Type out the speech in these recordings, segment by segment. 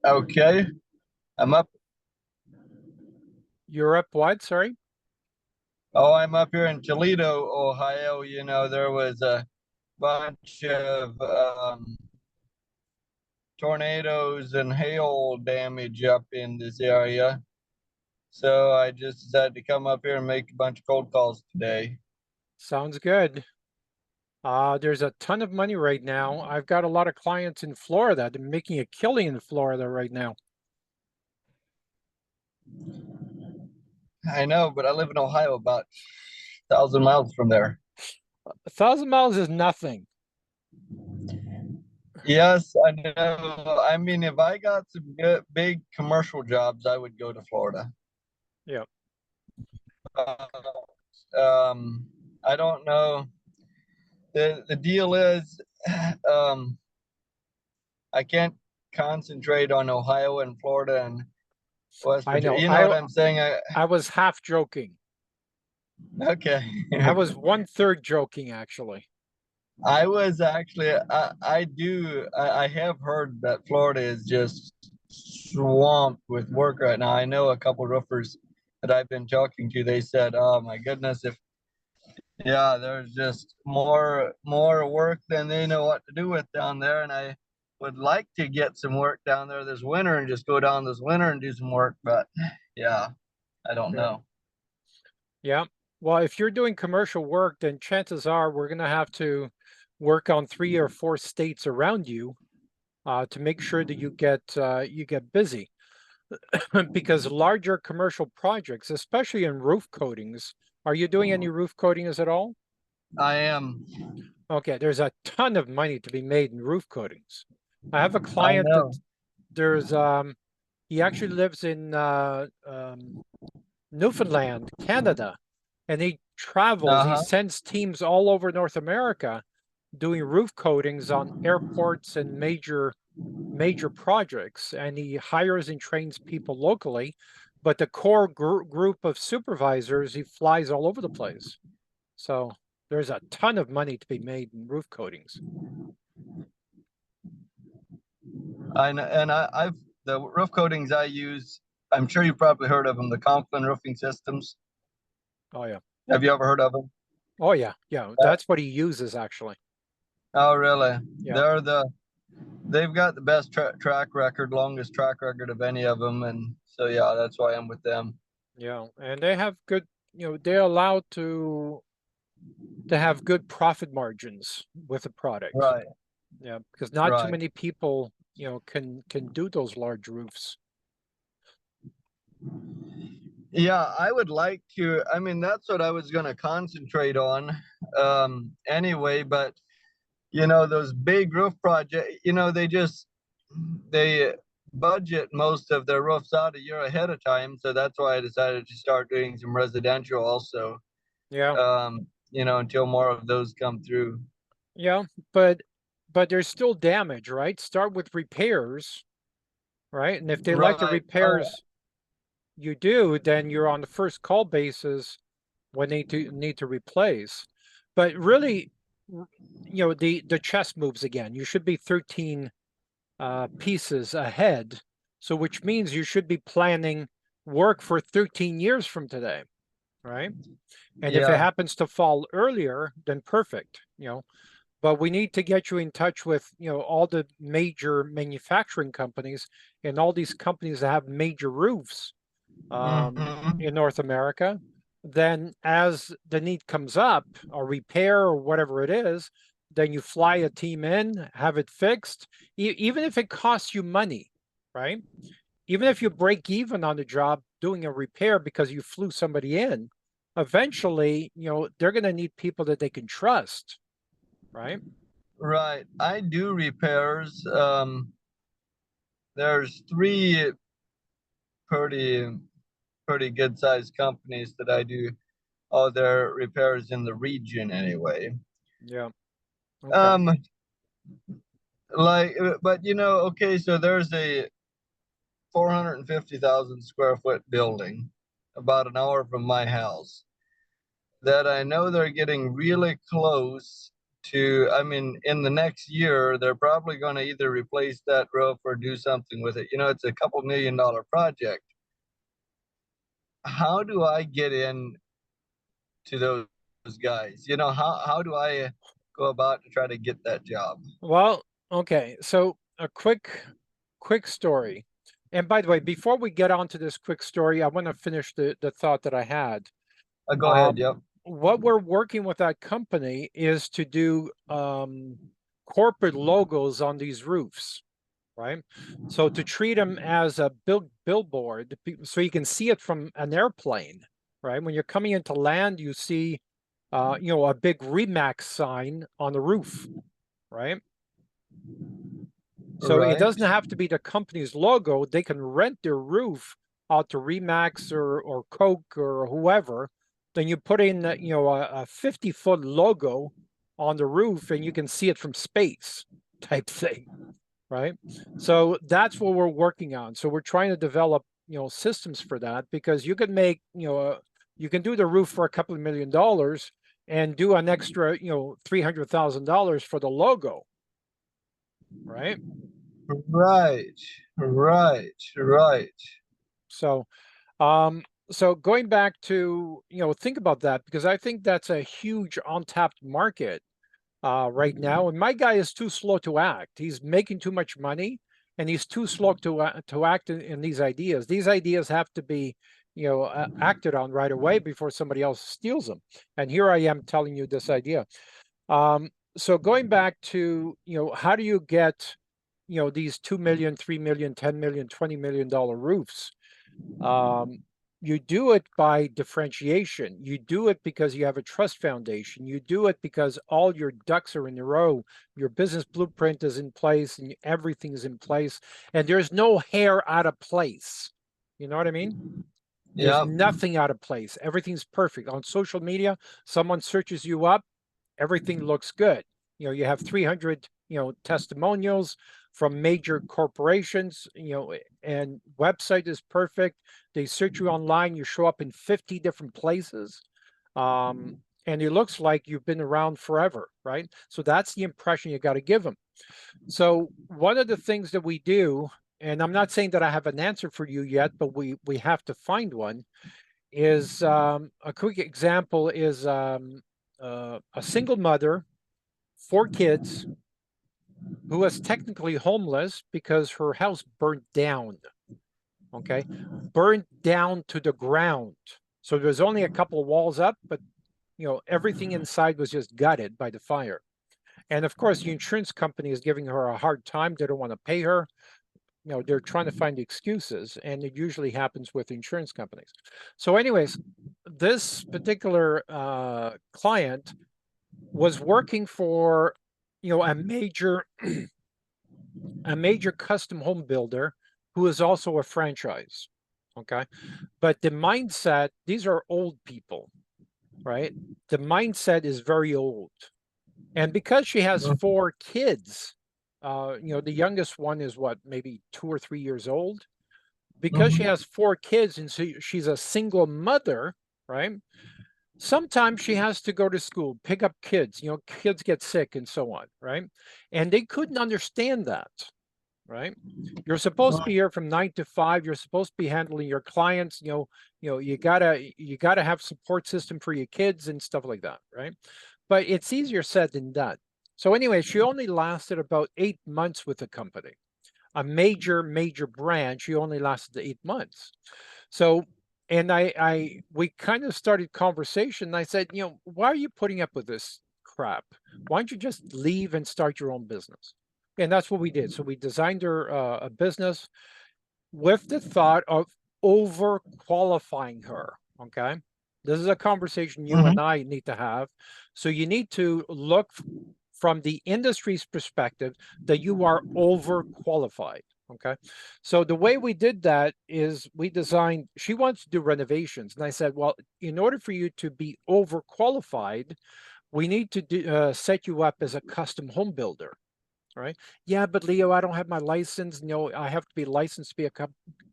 Okay, I'm up. You're up what? Sorry. Oh, I'm up here in Toledo, Ohio. There was a bunch of tornadoes and hail damage up in this area. So I just decided to come up here and make a bunch of cold calls today. Sounds good. There's a ton of money right now. I've got a lot of clients in Florida. They're making a killing in Florida right now. I know, but I live in Ohio, about 1,000 miles from there. 1,000 miles is nothing. Yes, I know. I mean, if I got some good, big commercial jobs, I would go to Florida. Yeah. Uh, I don't know. The deal is, um, I can't concentrate on Ohio and Florida and West I Virginia. know. You know I what I'm saying? I was half joking. Okay. I was one-third joking, actually. I was actually, I have heard that Florida is just swamped with work right now. I know a couple roofers that I've been talking to, they said, oh my goodness, if, yeah, there's just more work than they know what to do with down there. And I would like to get some work down there this winter and just go down this winter and do some work, but yeah, I don't Yeah. know. Yeah. Well, if you're doing commercial work, then chances are we're going to have to work on 3 or 4 states around you to make sure that you get busy. Because larger commercial projects, especially in roof coatings, are you doing any roof coatings at all? I am. Okay, there's a ton of money to be made in roof coatings. I have a I client that know. there's he actually lives in Newfoundland, Canada, and he travels, he Uh-huh. sends teams all over North America doing roof coatings on airports and major projects, and he hires and trains people locally. But the core group of supervisors, he flies all over the place. So there's a ton of money to be made in roof coatings. I know, and I've the roof coatings I use. I'm sure you've probably heard of them, the Conklin Roofing Systems. Oh yeah. Have you ever heard of them? Oh yeah. Yeah. Uh, That's what he uses actually. oh, really? Yeah. They've got the best track record, longest track record of any of them, and so yeah, that's why I'm with them. Yeah. And they have good, they're allowed to have good profit margins with the product. Right, Yeah, because not too right. many people, can do those large roofs. Yeah, I would like to. I mean, that's what I was going to concentrate on, anyway. But those big roof projects, they budget most of their roofs out a year ahead of time. So that's why I decided to start doing some residential also, Yeah. until more of those come through. Yeah, but there's still damage, right? Start with repairs, right? And if they like the Right. repairs you do, then you're on the first call basis when they need to replace. But really, the chess moves again. You should be 13 pieces ahead. So which means you should be planning work for 13 years from today, right? And if it Yeah. happens to fall earlier, then perfect, but we need to get you in touch with, all the major manufacturing companies and all these companies that have major roofs Hmm. in North America. Then as the need comes up, a repair or whatever it is, then you fly a team in, have it fixed, even if it costs you money, right? Even if you break even on the job doing a repair because you flew somebody in, eventually, they're going to need people that they can trust, right? Right. I do repairs. There's three pretty pretty good sized companies that I do all their repairs in the region anyway. Yeah. Okay. Um, but okay, so there's a 450,000 square foot building about an hour from my house that I know they're getting really close to, I mean, in the next year, they're probably going to either replace that roof or do something with it. You know, it's a couple $1 million project. How do I get in to those guys? You know, how do I go about to try to get that job? Well, okay. So a quick story. And by the way, before we get on to this quick story, I want to finish the thought that I had. Go ahead. Um, Yep. what we're working with that company is to do corporate logos on these roofs, right? So to treat them as a billboard, so you can see it from an airplane, right? When you're coming into land, you see, a big Remax sign on the roof, right? So it Right. doesn't have to be the company's logo. They can rent their roof out to Remax or Coke or whoever. Then you put in, a 50-foot logo on the roof and you can see it from space type thing, right? So that's what we're working on. So we're trying to develop, systems for that, because you can make, you can do the roof for a couple of $1 million and do an extra, $300,000 for the logo, right? Right. Right. Right. So, so going back to, think about that, because I think that's a huge untapped market right now. And my guy is too slow to act. He's making too much money, and he's too slow to act in these ideas. These ideas have to be, acted on right away before somebody else steals them. And here I am telling you this idea. So going back to, how do you get, these 2 million, 3 million, 10 million, $20 million roofs? You do it by differentiation. You do it because you have a trust foundation. You do it because all your ducks are in a row. Your business blueprint is in place and everything is in place. And there's no hair out of place. You know what I mean? There's Yep. nothing out of place. Everything's perfect. On social media, someone searches you up, everything looks good. You have 300, testimonials from major corporations, and website is perfect. They search you online, you show up in 50 different places. And it looks like you've been around forever, right? So that's the impression you got to give them. So one of the things that we do, and I'm not saying that I have an answer for you yet, but we have to find one, is a quick example is a single mother, 4 kids, who was technically homeless because her house burnt down. Okay, burned down to the ground. So there's only a couple of walls up, but everything inside was just gutted by the fire. And of course, the insurance company is giving her a hard time. They don't want to pay her. They're trying to find excuses, and it usually happens with insurance companies. So anyways, this particular client was working for, a major custom home builder who is also a franchise. Okay. But the mindset, these are old people, right? The mindset is very old. And because she has 4 kids, the youngest one is what, maybe 2 or 3 years old. Because she has 4 kids and so she's a single mother, right? Sometimes she has to go to school, pick up kids, kids get sick and so on, right? And they couldn't understand that, right? You're supposed to be here from 9 to 5. You're supposed to be handling your clients, you gotta have support system for your kids and stuff like that, right? But it's easier said than done. So anyway, she only lasted about 8 months with the company. A major brand, she only lasted 8 months. So, and we kind of started conversation. And I said, why are you putting up with this crap? Why don't you just leave and start your own business? And that's what we did. So we designed her a business with the thought of over qualifying her. Okay. This is a conversation you and I need to have. So you need to look from the industry's perspective that you are overqualified. Okay. So the way we did that is we designed, she wants to do renovations. And I said, well, in order for you to be overqualified, we need to set you up as a custom home builder. Right. Yeah, but Leo, I don't have my license. I have to be licensed to be a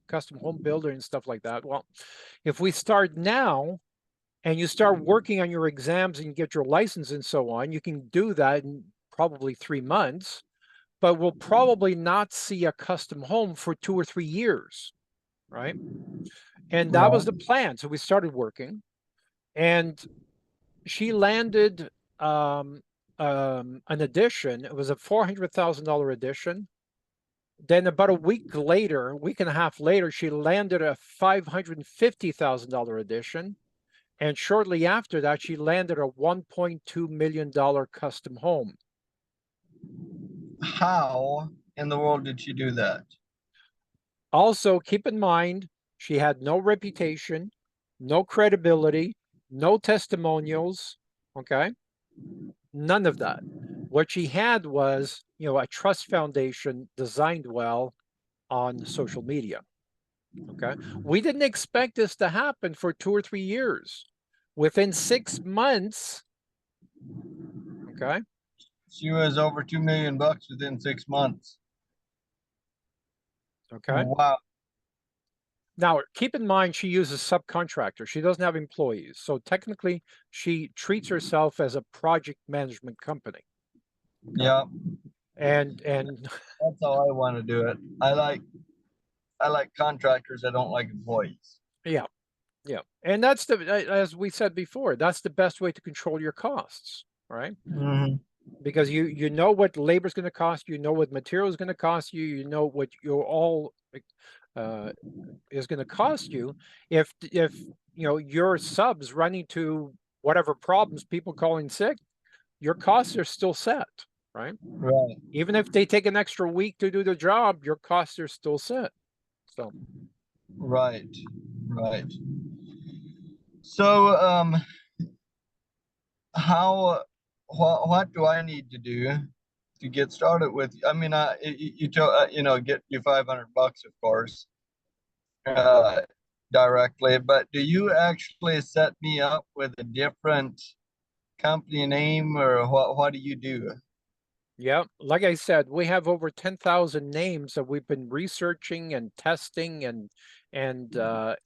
custom home builder and stuff like that. Well, if we start now and you start working on your exams and you get your license and so on, you can do that in probably 3 months, but we'll probably not see a custom home for 2 or 3 years, right? And that was Right. the plan. So we started working, and she landed an addition. It was a $400,000 addition. Then about a week later, a week and a half later, she landed a $550,000 addition. And shortly after that, she landed a $1.2 million custom home. How in the world did she do that? Also, keep in mind, she had no reputation, no credibility, no testimonials, okay? None of that. What she had was, a trust foundation designed well on social media, okay? We didn't expect this to happen for 2 or 3 years. Within 6 months, okay? She was over $2 million within 6 months. Okay. Wow. Now, keep in mind, she uses subcontractors. She doesn't have employees. So technically, she treats herself as a project management company. Okay? Yeah. And That's how I want to do it. I like contractors. I don't like employees. yeah, yeah. And that's as we said before, that's the best way to control your costs, right? Mm-hmm. Because you know what labor is going to cost you, know what material is going to cost you, you know what you're all is going to cost you. If your subs run into whatever problems, people calling sick, your costs are still set, right? Right. Even if they take an extra week to do the job, your costs are still set. So Right. Right. So how what do I need to do to get started with? I mean, get you $500, of course, uh, directly. But do you actually set me up with a different company name, or what do you do? yeah, like I said, we have over 10,000 names that we've been researching and testing and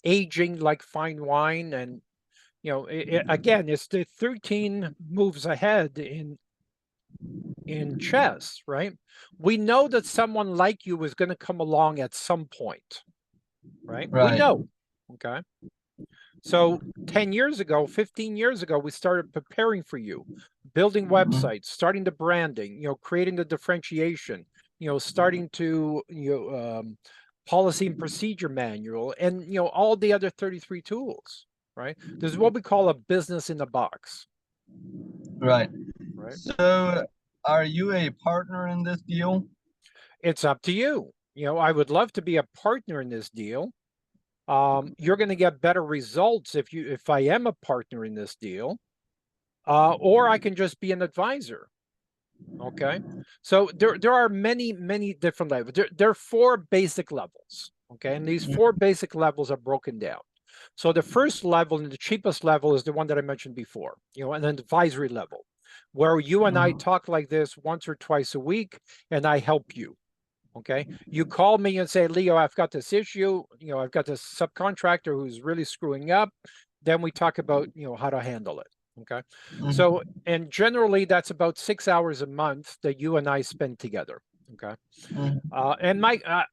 aging like fine wine. And again, it's the 13 moves ahead in chess, right? We know that someone like you is going to come along at some point, right? We Right. know. Okay. So 10 years ago, 15 years ago, we started preparing for you, building websites, starting the branding, creating the differentiation, starting to, policy and procedure manual, and, all the other 33 tools, right? This is what we call a business in a box. Right. Right. So are you a partner in this deal? It's up to you. I would love to be a partner in this deal. You're going to get better results if I am a partner in this deal, or I can just be an advisor. Okay, so there are many different levels. There are 4 basic levels. Okay, and these 4 basic levels are broken down. So the first level and the cheapest level is the one that I mentioned before. An advisory level, where you and I talk like this once or twice a week, and I help you. Okay, you call me and say, Leo, I've got this issue. I've got this subcontractor who's really screwing up. Then we talk about how to handle it. Okay, so and generally that's about 6 hours a month that you and I spend together. Okay, and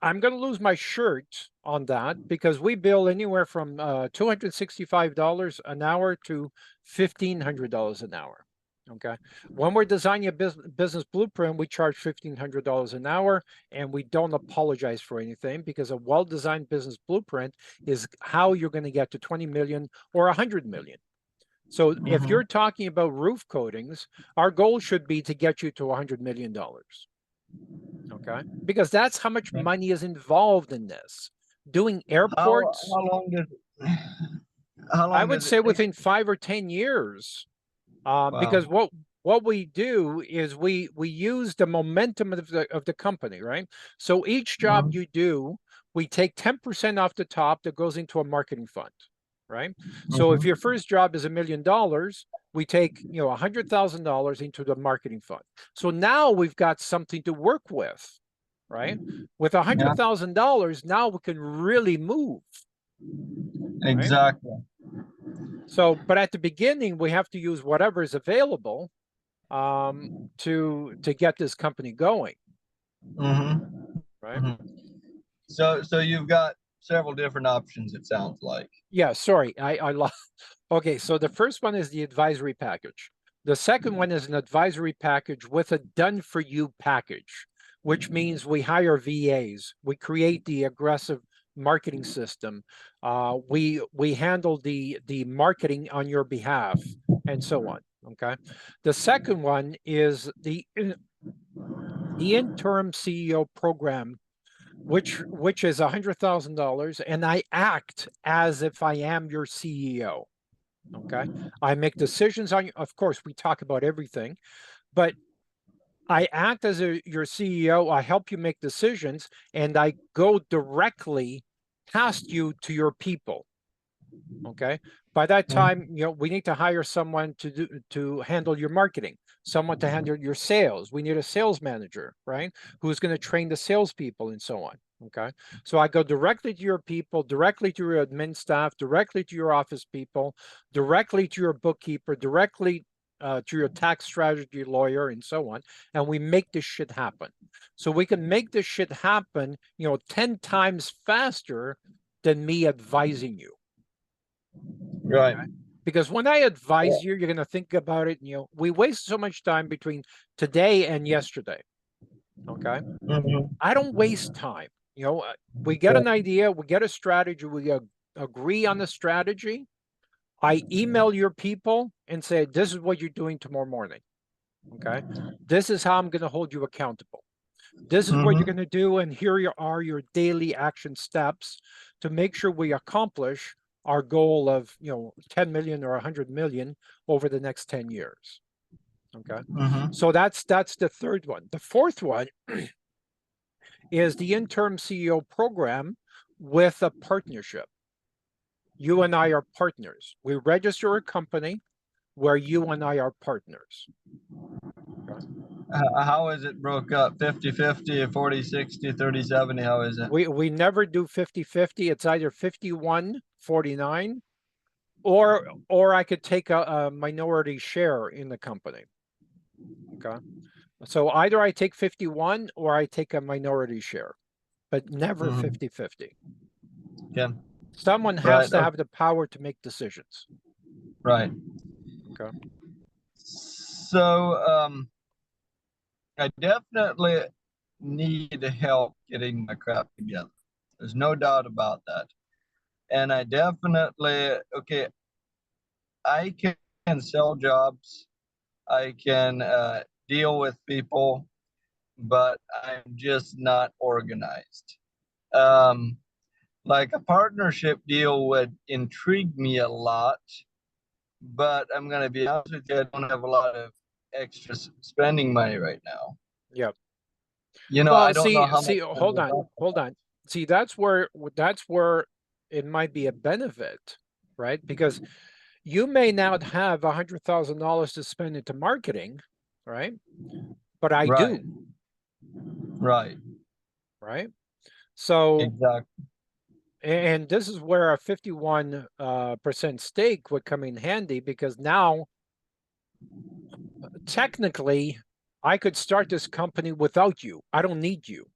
I'm going to lose my shirt on that because we bill anywhere from $265 an hour to $1,500 an hour. Okay, when we're designing a business blueprint, we charge $1,500 an hour, and we don't apologize for anything because a well-designed business blueprint is how you're going to get to 20 million or 100 million. So if you're talking about roof coatings, our goal should be to get you to $100 million. Okay, because that's how much money is involved in this. Doing airports, How long did I would say it take? within 5 or 10 years. Because what we do is we use the momentum of the company, right? So each job you do, we take 10% off the top that goes into a marketing fund, right? So if your first job is $1 million, we take $100,000 into the marketing fund. So now we've got something to work with, right? With $100,000, now we can really move. Exactly. So, but at the beginning, we have to use whatever is available to get this company going, Mm-hmm. right? Mm-hmm. So you've got several different options, it sounds like. Yeah, sorry, I lost. Okay, so the first one is the advisory package. The second one is an advisory package with a done-for-you package, which means we hire VAs, we create the aggressive marketing system, we handle the marketing on your behalf, and so on. Okay. The second one is the interim CEO program, which is $100,000, and I act as if I am your CEO. Okay. I make decisions on, of course, we talk about everything, but I act as your CEO. I help you make decisions, and I go directly past you to your people. Okay. By that time, we need to hire someone to handle your marketing, someone to handle your sales. We need a sales manager, right? Who's going to train the salespeople and so on. Okay. So I go directly to your people, directly to your admin staff, directly to your office people, directly to your bookkeeper, directly to your tax strategy lawyer, and so on. And we make this shit happen. So we can make this shit happen, 10 times faster than me advising you. Right. Okay? Because when I advise you, you're going to think about it. We waste so much time between today and yesterday. Okay. Mm-hmm. I don't waste time. We get an idea, we get a strategy, we agree on the strategy. I email your people and say, this is what you're doing tomorrow morning. Okay. This is how I'm going to hold you accountable. This is what you're going to do. And here are your daily action steps to make sure we accomplish our goal of 10 million or 100 million over the next 10 years. Okay. Mm-hmm. So that's the third one. The fourth one is the interim CEO program with a partnership. You and I are partners. We register a company where you and I are partners. Okay. How is it broke up? 50-50, 40-60, 30-70? How is it? We never do 50-50. It's either 51-49, or I could take a minority share in the company. Okay. So either I take 51 or I take a minority share, but never 50-50. Yeah. Someone has Right. to have the power to make decisions. Right. Okay. So I definitely need help getting my crap together. There's no doubt about that. And I definitely, okay, I can sell jobs. I can deal with people, but I'm just not organized. Um, like a partnership deal would intrigue me a lot, but I'm going to be honest with you, I don't have a lot of extra spending money right now. Yep. I Well, don't know how much. hold on. See, that's where it might be a benefit, right? Because you may not have $100,000 to spend into marketing, right? But I Right. do, Right. right? So, Exactly. and this is where a 51% stake would come in handy, because now technically I could start this company without you. I don't need you.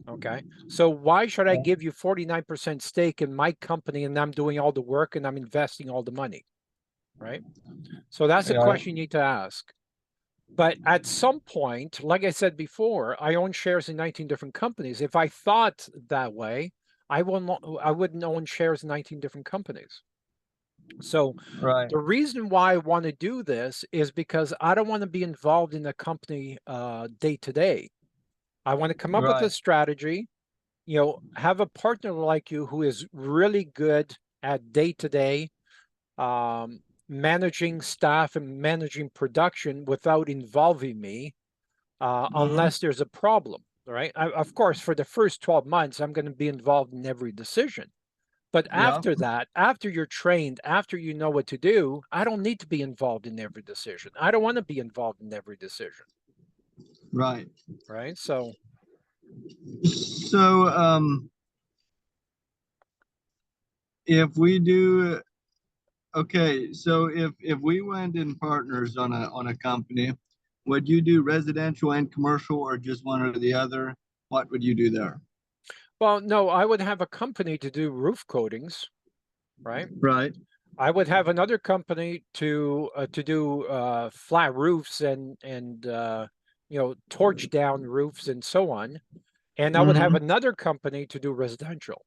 Okay. So why should I give you 49% stake in my company and I'm doing all the work and I'm investing all the money? Right. So that's a question you need to ask. But at some point, like I said before, I own shares in 19 different companies. If I thought that way, I wouldn't own shares in 19 different companies. So Right. the reason why I want to do this is because I don't want to be involved in the company day to day. I want to come up with a Right. strategy, have a partner like you who is really good at day to day managing staff and managing production without involving me unless there's a problem, right? Of course, for the first 12 months, I'm going to be involved in every decision. But Yeah. after that, after you're trained, after you know what to do, I don't need to be involved in every decision. I don't want to be involved in every decision. Right. Right. So So if we do okay, so if we went in partners on a company, would you do residential and commercial or just one or the other? What would you do there? Well, no, I would have a company to do roof coatings, right? Right. I would have another company to do flat roofs and torch down roofs and so on. And I would have Mm-hmm. another company to do residential.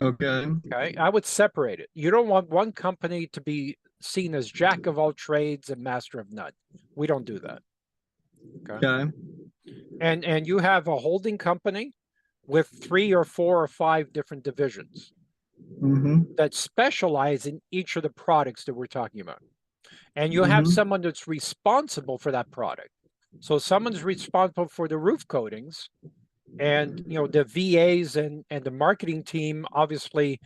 Okay. Okay, I would separate it. You don't want one company to be seen as jack of all trades and master of none. We don't do that. Okay. Okay. And you have a holding company with 3 or 4 or 5 different divisions Mm-hmm. that specialize in each of the products that we're talking about. And you have Mm-hmm. someone that's responsible for that product. So someone's responsible for the roof coatings, and the VAs and the marketing team obviously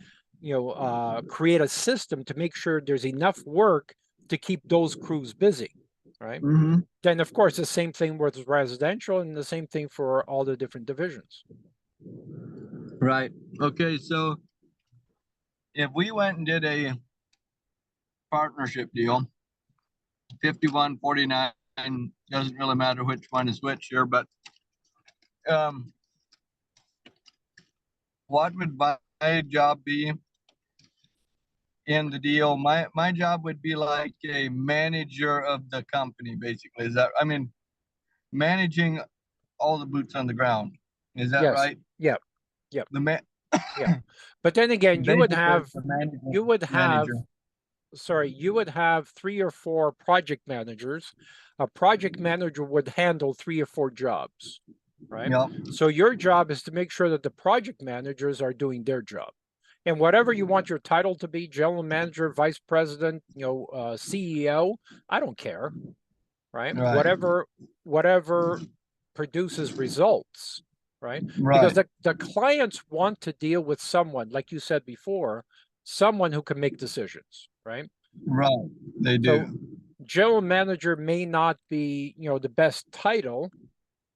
create a system to make sure there's enough work to keep those crews busy, right? Mm-hmm. Then of course the same thing with residential and the same thing for all the different divisions. Right. Okay, so if we went and did a partnership deal, 51-49, doesn't really matter which one is which here, but um, what would my job be in the deal? My job would be like a manager of the company, basically. Is that, I mean, managing all the boots on the ground. Is that Yes. right? Yeah. Yeah. The man, Yeah. But then again, basically the management you would have manager. sorry, you would have 3 or 4 project managers. A project manager would handle 3 or 4 jobs, right? Yep. So your job is to make sure that the project managers are doing their job. And whatever you want your title to be, general manager, vice president, CEO, I don't care, right? Right. Whatever produces results, right? Because Right. the clients want to deal with someone, like you said before, someone who can make decisions, right? Right. They So do. general manager may not be, the best title.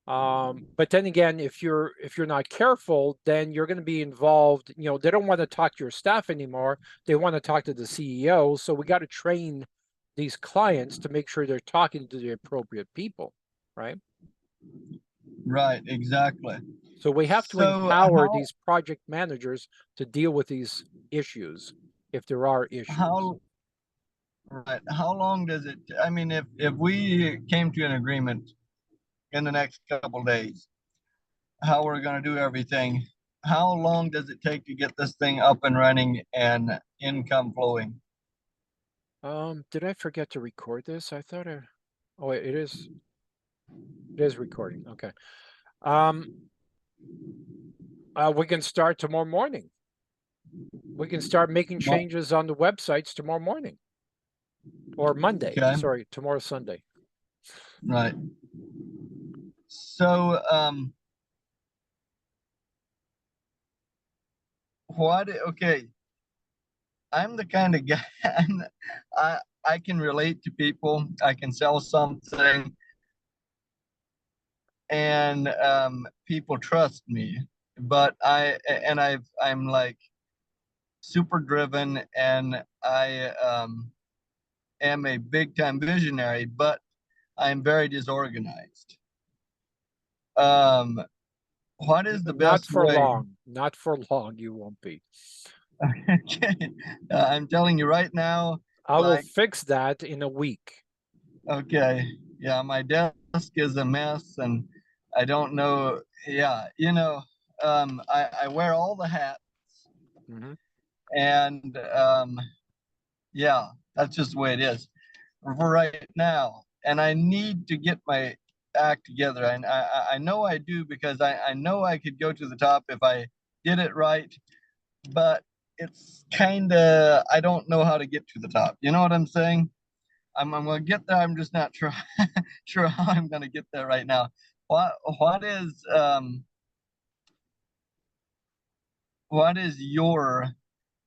But then again, if you're not careful, then you're going to be involved. They don't want to talk to your staff anymore. They want to talk to the CEO. So we got to train these clients to make sure they're talking to the appropriate people, right? Right. Exactly. So we have to So empower these project managers to deal with these issues if there are issues. how right, how long does it, I mean, if we came to an agreement in the next couple days, how we're going to do everything, how long does it take to get this thing up and running and income flowing? Did I forget to record this? I thought oh, it is recording. Okay. We can start tomorrow morning. We can start making Well, changes on the websites tomorrow morning or Monday. okay. Sorry, tomorrow's Sunday. Right. So what, okay, I'm the kind of guy, I can relate to people, I can sell something, and people trust me, but I'm like super driven, and I am a big time visionary, but I'm very disorganized. um what is the Not best for way? long. Not for long. You won't be. Okay. I'm telling you right now, I will like, fix that in a week. okay, yeah, my desk is a mess, and I don't know. Yeah, I wear all the hats, Mhm. and yeah, that's just the way it is for right now. And I need to get my act together. And I know I do, because I know I could go to the top if I did it right, but it's kind of, I don't know how to get to the top. You know what I'm saying? I'm gonna get there. I'm just not sure sure how I'm gonna get there right now. What is what is your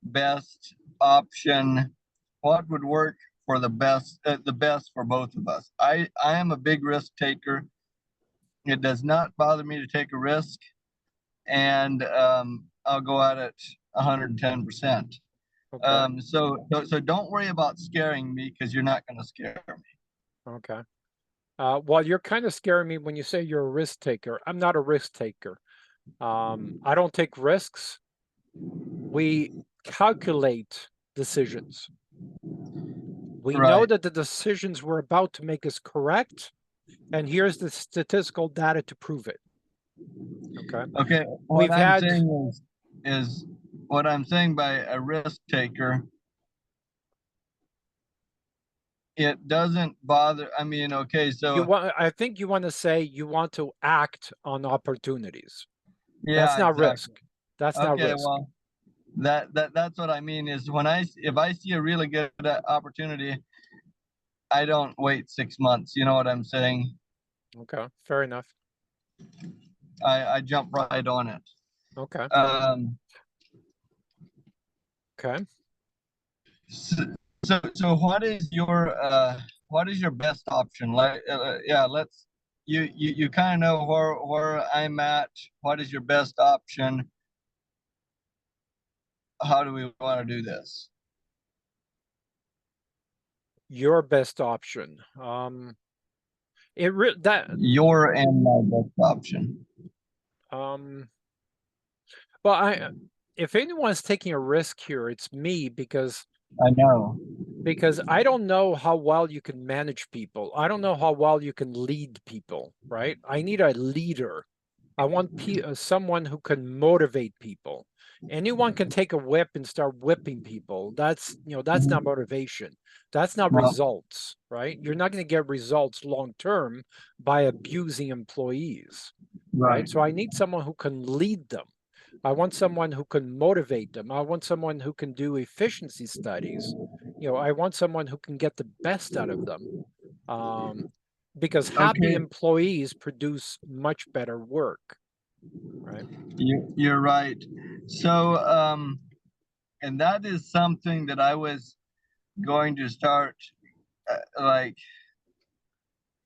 best option? What would work for the best for both of us? I am a big risk taker. It does not bother me to take a risk, and I'll go at it 110%. Okay. So don't worry about scaring me because you're not going to scare me. Okay. Well, you're kind of scaring me when you say you're a risk taker. I'm not a risk taker. I don't take risks. We calculate decisions. We know Right. that the decisions we're about to make is correct, and here's the statistical data to prove it. Okay. Okay. What We've I'm had, saying is what I'm saying by a risk taker, it doesn't bother. I mean, okay, so I think you want to say you want to act on opportunities. That's yeah, not risk. exactly. That's not Okay, risk. well, that's what I mean is when if I see a really good opportunity, I don't wait 6 months. You know what I'm saying? Okay. Fair enough. I jump right on it. Okay. Um, Okay. so, so what is your best option? Like, yeah, let's you kind of know where I'm at. What is your best option? How do we want to do this? Your best option. It that Your and my best option. um well, if anyone's taking a risk here, it's me I know. because I don't know how well you can manage people. I don't know how well you can lead people, right? I need a leader. I want someone who can motivate people. Anyone can take a whip and start whipping people. That's not motivation. That's not No, results, right? You're not going to get results long term by abusing employees, right? right. So I need someone who can lead them. I want someone who can motivate them. I want someone who can do efficiency studies. I want someone who can get the best out of them. Um, because happy Okay, employees produce much better work, right? you're right. So, and that is something that I was going to start. Like,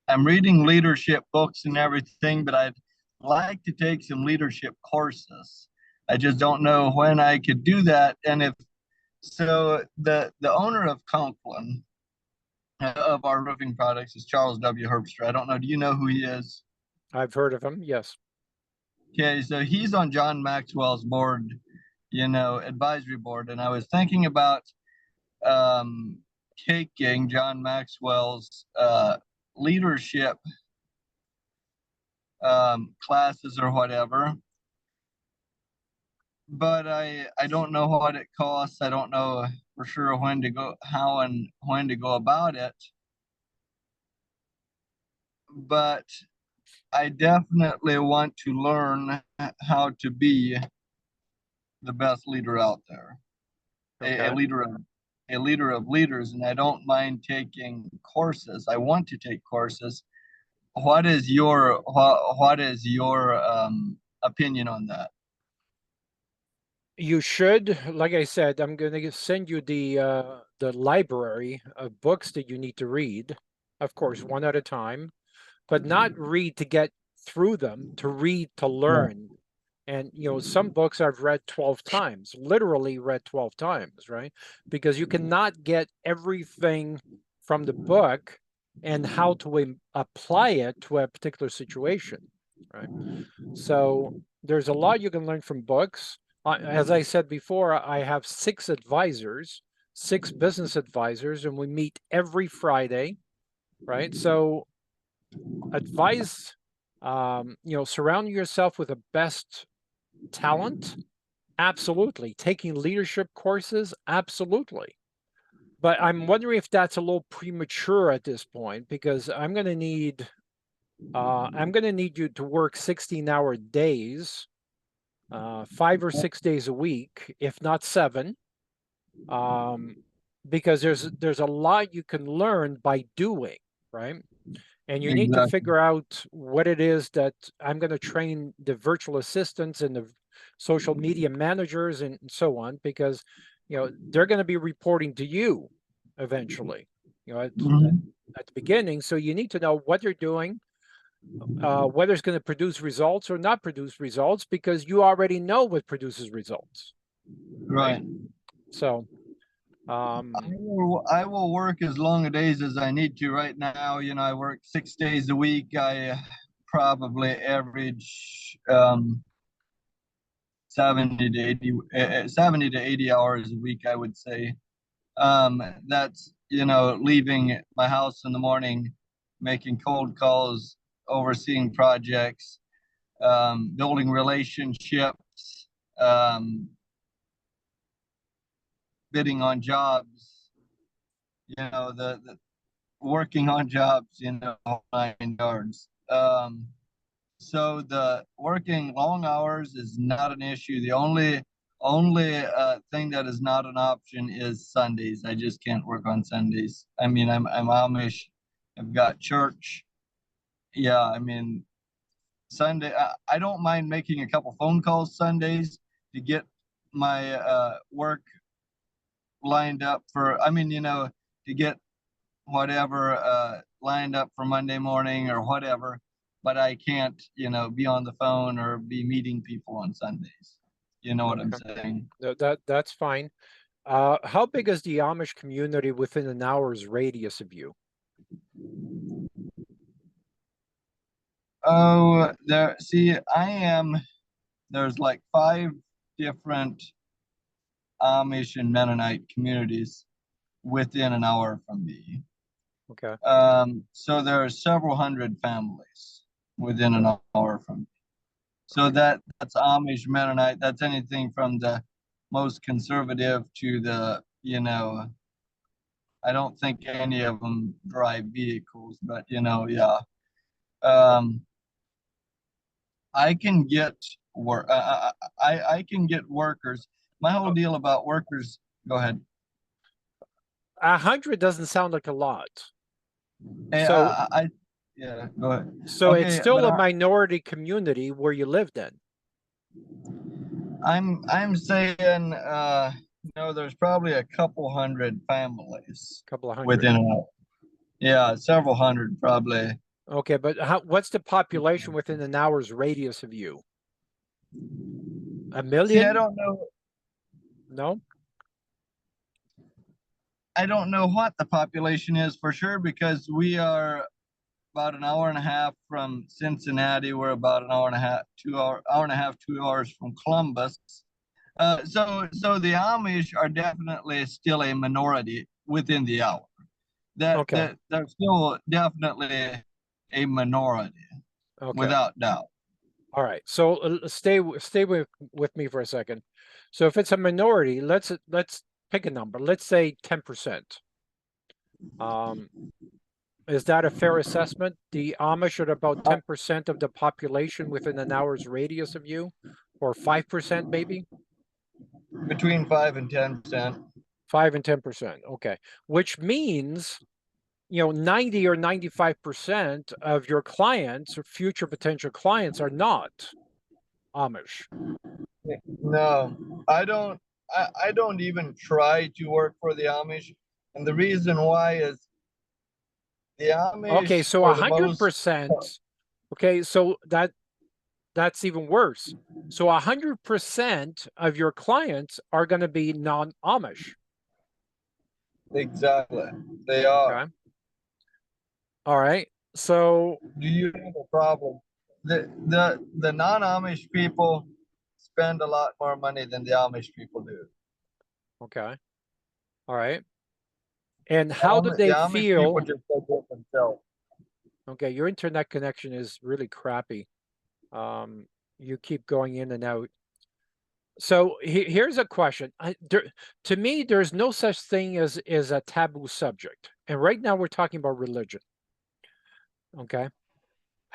I'm reading leadership books and everything, but I'd like to take some leadership courses. I just don't know when I could do that. And if so, the owner of Conklin of our roofing products is Charles W. Herbster. I don't know. Do you know who he is? I've heard of them. Yes. Okay, so he's on John Maxwell's board, advisory board, and I was thinking about um, taking John Maxwell's leadership classes or whatever. But I don't know what it costs. I don't know for sure how and when to go about it. But I definitely want to learn how to be the best leader out there, a Okay. leader of leaders, and I don't mind taking courses. I want to take courses. What is your opinion on that? You should, like I said, I'm going to send you the library of books that you need to read, of course, one at a time, but not read to get through them, to read to Yeah. learn. And some books I've read 12 times, literally read 12 times, right? Because you cannot get everything from the book and how to apply it to a particular situation, right? So there's a lot you can learn from books. As I said before, I have 6 advisors, 6 business advisors, and we meet every Friday, right? So advise, surround yourself with the best talent. Absolutely. Taking leadership courses, absolutely. But I'm wondering if that's a little premature at this point because I'm going to need you to work 16-hour days, 5 or 6 days a week, if not 7, because there's a lot you can learn by doing, right? And you need to Exactly. figure out what it is that I'm going to train the virtual assistants and the social media managers and so on, because they're going to be reporting to you eventually, Mhm. at the beginning. So you need to know what they're doing, whether it's going to produce results or not produce results, because you already know what produces results, right? Right. So I will work as long a days as I need to. Right now, I work 6 days a week. I probably average 70 to 80 hours a week, I would say. That's, leaving my house in the morning, making cold calls, overseeing projects, building relationships, bidding on jobs, the working on jobs, whole 9 yards. So the working long hours is not an issue. The only thing that is not an option is Sundays. I just can't work on Sundays. I mean, I'm Amish. I've got church. Yeah, I mean, Sunday. I don't mind making a couple phone calls Sundays to get my work lined up for. I mean, to get whatever lined up for Monday morning or whatever, but I can't, be on the phone or be meeting people on Sundays. You know what I'm saying? That's fine. How big is the Amish community within an hour's radius of you? Oh, there's like 5 different Amish and Mennonite communities within an hour from me. Okay. So there are several hundred families within an hour from me. So that's Amish, Mennonite. That's anything from the most conservative to the, I don't think any of them drive vehicles, but yeah. I can get work. I can get workers. My whole deal about workers. Go ahead. 100 doesn't sound like a lot. Hey, So yeah, go ahead. so it's Okay, still but a minority community where you live then. I'm saying there's probably a couple hundred families Couple of hundred. within yeah, several hundred probably. Okay, but what's the population within an hour's radius of you? A See, million? I don't know. No? I don't know what the population is for sure because we are about an hour and a half from Cincinnati. We're about an hour and a half, 2 hours from Columbus. So the Amish are definitely still a minority within the hour. Okay. They're still definitely a minority, Okay. without doubt. All right. So stay with me for a second. So if it's a minority, let's pick a number. Let's say 10%. Is that a fair assessment? The Amish are about 10% of the population within an hour's radius of you, or 5% maybe? Between 5 and 10%. 5 and 10%. Okay. Which means, 90 or 95% of your clients or future potential clients are not Amish. No, I don't. I don't even try to work for the Amish, and the reason why is the Amish. Okay, so 100%. Okay, so that's even worse. So 100% of your clients are going to be non-Amish. Exactly, they are. Okay. All right. So do you have a problem? The non-Amish people spend a lot more money than the Amish people do. Okay. All right. And how do The they Amish people feel? just take it themselves. Okay, your internet connection is really crappy. You keep going in and out. So here's a question. To me, there's no such thing as a taboo subject. And right now we're talking about religion. Okay.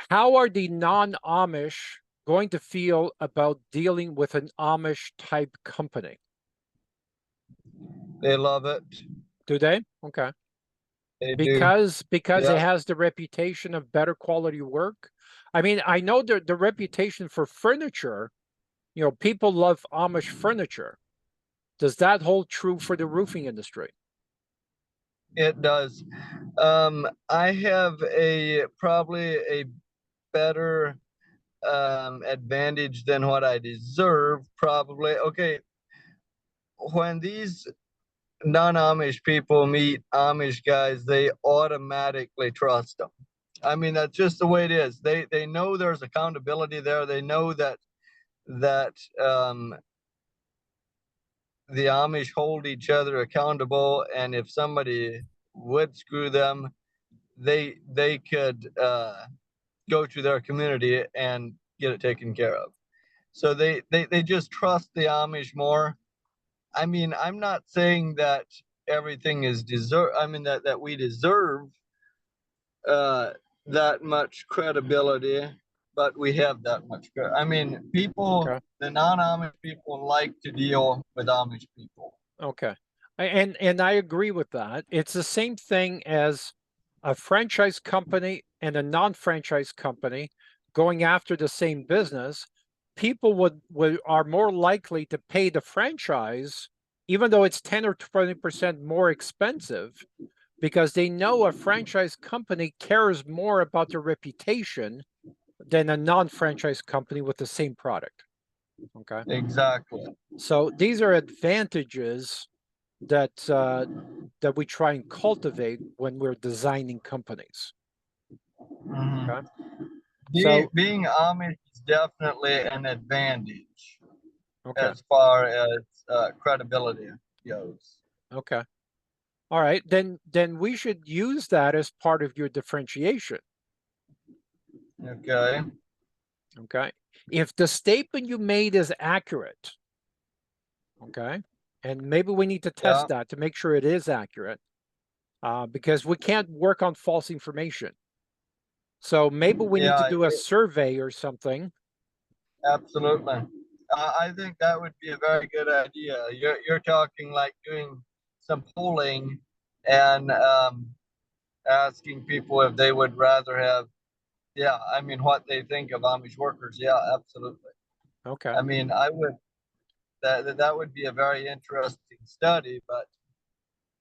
How are the non-Amish going to feel about dealing with an Amish type company? They love it. Do they? Okay. They Because Yeah. it has the reputation of better quality work. I mean, I know the reputation for furniture, people love Amish furniture. Does that hold true for the roofing industry? It does. I have probably a better advantage than what I deserve, probably. Okay, when these non-Amish people meet Amish guys, they automatically trust them. I mean, that's just the way it is. They know there's accountability there. They know that the Amish hold each other accountable, and if somebody would screw them, they could go to their community and get it taken care of. So they just trust the Amish more. I mean, I'm not saying that everything is deserve. I mean that we deserve uh, that much credibility, but we have that much. I mean, people, Okay. the non-Amish people, like to deal with Amish people. Okay. And I agree with that. It's the same thing as a franchise company and a non-franchise company going after the same business. People would are more likely to pay the franchise, even though it's 10 or 20% more expensive, because they know a franchise company cares more about their reputation than a non-franchise company with the same product. Okay. Exactly. So these are advantages that that we try and cultivate when we're designing companies. Mhm. Okay. So Being Amish is definitely an advantage okay. as far as credibility goes. Okay. All right. Then we should use that as part of your differentiation. Okay. Okay. If the statement you made is accurate, okay, and maybe we need to Yeah. test that to make sure it is accurate, because we can't work on false information. So maybe we need to Yeah. do a survey or something. Absolutely. I think that would be a very good idea. You're talking like doing some polling and asking people if they would rather have, yeah, I mean, what they think of Amish workers. Yeah, absolutely. Okay. I mean, I would, that would be a very interesting study, but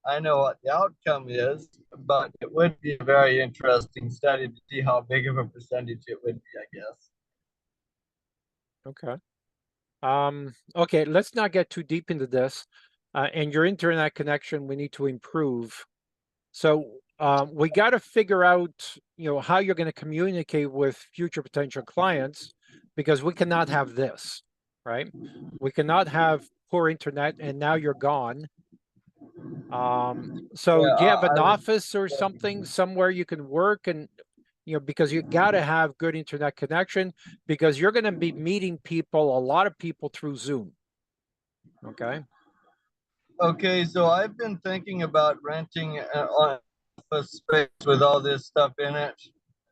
I know what the outcome is, but it would be a very interesting study to see how big of a percentage it would be, I guess. Okay. Okay, let's not get too deep into this. And your internet connection, we need to improve. So we got to figure out, how you're going to communicate with future potential clients, because we cannot have this, right? We cannot have poor internet and now you're gone. So Yeah, do you have an I would. office or something somewhere you can work, and because you got to have good internet connection, because you're going to be meeting people, a lot of people through Zoom. Okay. Okay, so I've been thinking about renting an office space with all this stuff in it,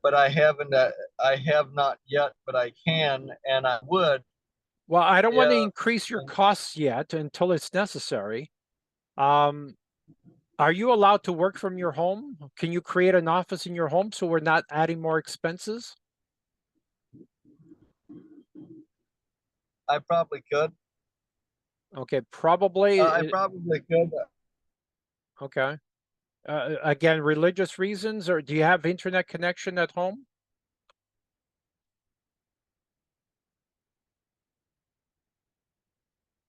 but I haven't. I have not yet, but I can, and I would. Well, I don't want to Yeah. increase your costs yet until it's necessary. Um, are you allowed to work from your home? Can you create an office in your home so we're not adding more expenses? I probably could. Okay, probably. I probably could. Okay. Again, religious reasons, or do you have internet connection at home?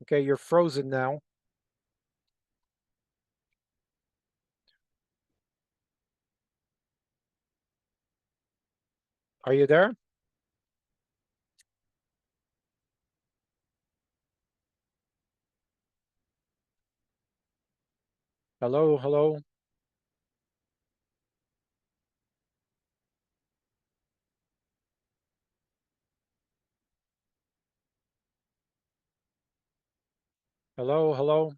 Okay, you're frozen now. Are you there? Hello, hello. Hello, hello.